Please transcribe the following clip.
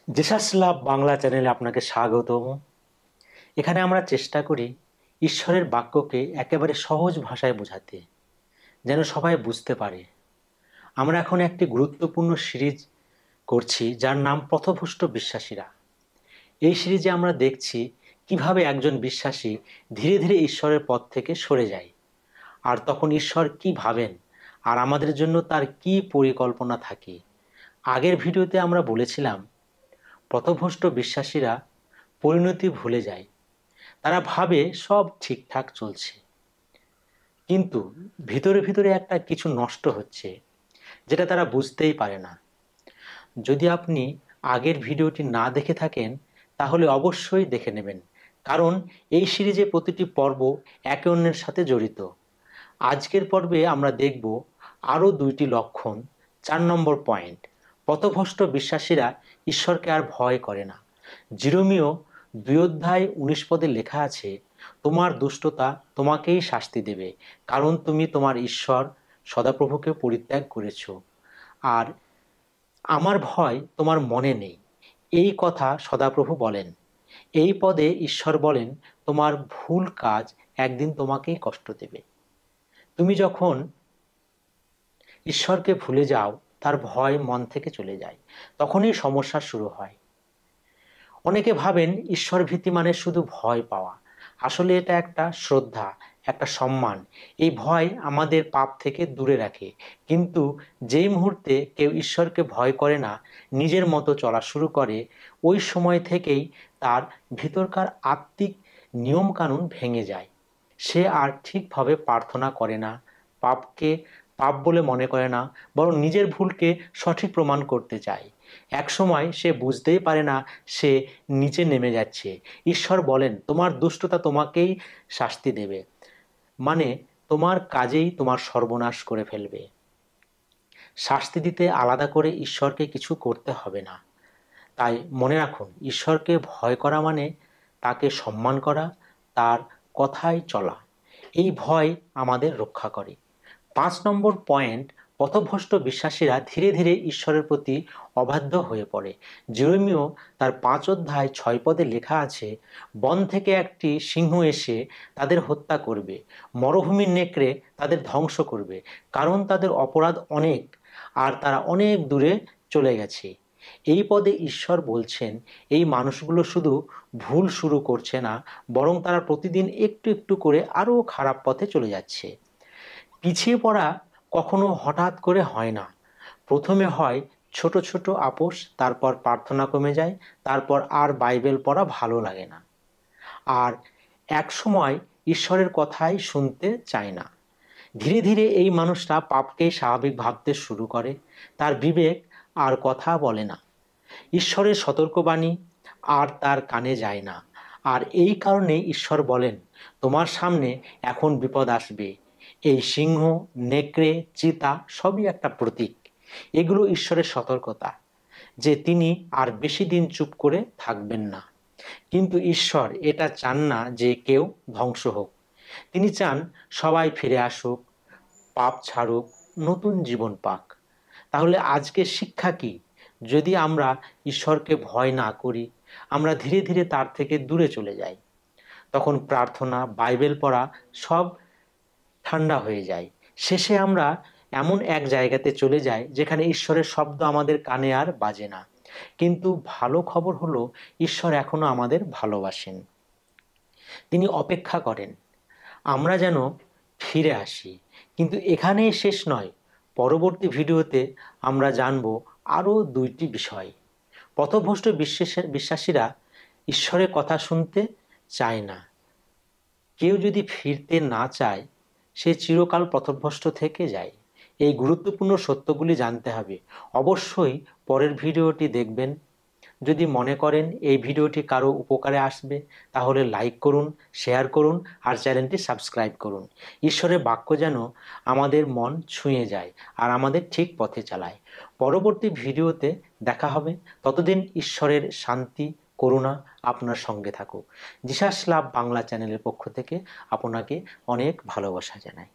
Jesus লাভ বাংলা চ্যানেলে আপনাকে স্বাগতম। এখানে আমরা চেষ্টা করি ঈশ্বরের বাক্যকে একেবারে সহজ ভাষায় বোঝাতে, যেন সবাই বুঝতে পারে। আমরা এখন একটি গুরুত্বপূর্ণ সিরিজ করছি যার নাম পথভ্রষ্ট বিশ্বাসীরা। এই সিরিজে আমরা দেখছি কিভাবে একজন বিশ্বাসী ধীরে ধীরে ঈশ্বরের পথ থেকে সরে যায়, আর তখন ঈশ্বর কি ভাবেন আর আমাদের জন্য তার কি পরিকল্পনা থাকে। আগের ভিডিওতে আমরা বলেছিলাম পথভ্রষ্ট বিশ্বাসীরা পরিণতি ভুলে যায়। তারা ভাবে সব ঠিকঠাক চলছে, কিন্তু ভিতরে ভিতরে একটা কিছু নষ্ট হচ্ছে, যেটা তারা বুঝতেই পারে না। যদি আপনি আগের ভিডিওটি না দেখে থাকেন তাহলে অবশ্যই দেখে নেবেন, কারণ এই সিরিজে প্রতিটি পর্ব একে অন্যের সাথে জড়িত। আজকের পর্বে আমরা দেখব আরও দুইটি লক্ষণ। 4 নম্বর পয়েন্ট, পথভ্রষ্ট বিশ্বাসীরা ঈশ্বরকে আর ভয় করে না। জিরোমিও 2 অধ্যায় 19 পদে লেখা আছে, তোমার দুষ্টতা তোমাকেই শাস্তি দেবে, কারণ তুমি তোমার ঈশ্বর সদাপ্রভুকে পরিত্যাগ করেছ, আর আমার ভয় তোমার মনে নেই। এই কথা সদাপ্রভু বলেন। এই পদে ঈশ্বর বলেন, তোমার ভুল কাজ একদিন তোমাকেই কষ্ট দেবে। তুমি যখন ঈশ্বরকে ভুলে যাও, তার ভয় মন থেকে চলে যায়, তখনই সমস্যা শুরু হয়। অনেকে ভাবেন ঈশ্বর ভীতি মানে শুধু ভয় পাওয়া। আসলে এটা একটা শ্রদ্ধা, একটা সম্মান। এই ভয় আমাদের পাপ থেকে দূরে রাখে। কিন্তু যেই মুহূর্তে কেউ ঈশ্বরকে ভয় করে না, নিজের মতো চলা শুরু করে, ওই সময় থেকেই তার ভিতরকার আত্মিক নিয়মকানুন ভেঙে যায়। সে আর ঠিকভাবে প্রার্থনা করে না, পাপকে পাপ বলে মনে করে না, বরং নিজের ভুলকে সঠিক প্রমাণ করতে চায়। এক সময় সে বুঝতেই পারে না সে নিচে নেমে যাচ্ছে। ঈশ্বর বলেন, তোমার দুষ্টতা তোমাকেই শাস্তি দেবে, মানে তোমার কাজেই তোমার সর্বনাশ করে ফেলবে। শাস্তি দিতে আলাদা করে ঈশ্বরকে কিছু করতে হবে না। তাই মনে রাখুন, ঈশ্বরকে ভয় করা মানে তাকে সম্মান করা, তার কথায় চলা। এই ভয় আমাদের রক্ষা করে। 5 নম্বর পয়েন্ট, পথভ্রষ্ট বিশ্বাসীরা ধীরে ধীরে ঈশ্বরের প্রতি অবাধ্য হয়ে পড়ে। জেরেমিয়া তার 5 অধ্যায় 6 পদে লেখা আছে, বন থেকে একটি সিংহ এসে তাদের হত্যা করবে, মরুভূমির নেকড়ে তাদের ধ্বংস করবে, কারণ তাদের অপরাধ অনেক আর তারা অনেক দূরে চলে গেছে। এই পদে ঈশ্বর বলছেন, এই মানুষগুলো শুধু ভুল শুরু করছে না, বরং তারা প্রতিদিন একটু একটু করে আরও খারাপ পথে চলে যাচ্ছে। পিছিয়ে পড়া কখনো হঠাৎ করে হয় না। প্রথমে হয় ছোট ছোট আপোস, তারপর প্রার্থনা কমে যায়, তারপর আর বাইবেল পড়া ভালো লাগে না, আর এক সময় ঈশ্বরের কথাই শুনতে চায় না। ধীরে ধীরে এই মানুষটা পাপকেই স্বাভাবিক ভাবতে শুরু করে, তার বিবেক আর কথা বলে না। ঈশ্বরের সতর্কবাণী আর তার কানে যায় না। আর এই কারণে ঈশ্বর বলেন, তোমার সামনে এখন বিপদ আসবে। এই সিংহ, নেকড়ে, চিতা সবই একটা প্রতীক। এগুলো ঈশ্বরের সতর্কতা যে তিনি আর বেশি দিন চুপ করে থাকবেন না। কিন্তু ঈশ্বর এটা চান না যে কেউ ধ্বংস হোক। তিনি চান সবাই ফিরে আসুক, পাপ ছাড়ুক, নতুন জীবন পাক। তাহলে আজকে শিক্ষা কি? যদি আমরা ঈশ্বরকে ভয় না করি, আমরা ধীরে ধীরে তার থেকে দূরে চলে যাই। তখন প্রার্থনা, বাইবেল পড়া সব ঠান্ডা হয়ে যায়। শেষে আমরা এমন এক জায়গাতে চলে যাই যেখানে ঈশ্বরের শব্দ আমাদের কানে আর বাজে না। কিন্তু ভালো খবর হলো, ঈশ্বর এখনো আমাদের ভালোবাসেন। তিনি অপেক্ষা করেন আমরা যেন ফিরে আসি। কিন্তু এখানেই শেষ নয়। পরবর্তী ভিডিওতে আমরা জানব আরও দুইটি বিষয়। পথভ্রষ্ট বিশ্বাসীরা ঈশ্বরের কথা শুনতে চায় না। কেউ যদি ফিরতে না চায়, সে চিরকাল পথভ্রষ্ট থেকে যায়। এই গুরুত্বপূর্ণ সত্যগুলি জানতে হবে। অবশ্যই পরের ভিডিওটি দেখবেন। যদি মনে করেন এই ভিডিওটি কারো উপকারে আসবে, তাহলে লাইক করুন, শেয়ার করুন আর চ্যানেলটি সাবস্ক্রাইব করুন। ঈশ্বরের বাক্য যেন আমাদের মন ছুঁয়ে যায় আর আমাদের ঠিক পথে চালায়। পরবর্তী ভিডিওতে দেখা হবে। ততদিন ঈশ্বরের শান্তি, করুণা আপনার সঙ্গে থাকুক। জিসাস লাভ বাংলা চ্যানেলের পক্ষ থেকে আপনাকে অনেক ভালোবাসা জানাই।